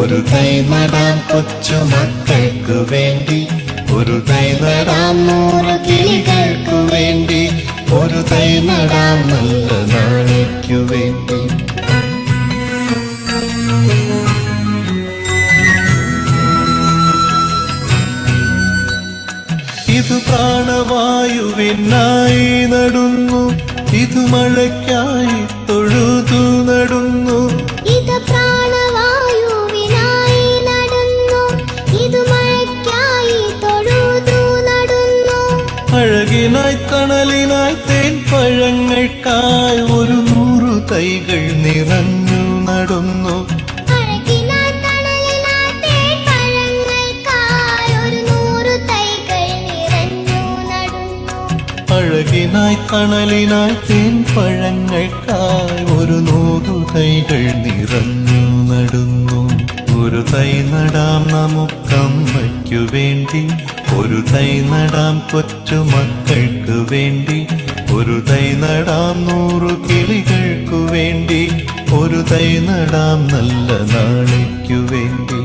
ഒരു തൈ നടാം കൊച്ചുമക്കൾക്കു വേണ്ടി, ഒരു തൈ നടാം 100 കിളികൾക്കു വേണ്ടി, ഒരു തൈ നടാം നല്ല നാളേക്കു വേണ്ടി. ഇത് പ്രാണവായുവിനായി നടുന്നു, ഇത് മഴയ്ക്കായി തൊഴുതു നടുന്നു. ഇത് പ്രാണവായുവിനായി നടുന്നു, ഇത് മഴയ്ക്കായി തൊഴുതു നടുന്നു. അഴകിനായി തണലിനായി തേൻ പഴങ്ങൾക്കായി 100 തൈകൾ നിറഞ്ഞു നടുന്നു. അഴകിനായി തണലിനായി തേൻ പഴങ്ങൾക്കായി 100 തൈകൾ നിറഞ്ഞു നടുന്നു. ഒരു തൈ നടാം നമുക്കമ്മയ്ക്കു വേണ്ടി, ഒരു തൈ നടാം കൊച്ചുമക്കൾക്കു വേണ്ടി, ഒരു തൈ നടാം 100 കിളികൾക്കു വേണ്ടി, ഒരു തൈ നടാം നല്ല നാളേക്കു വേണ്ടി.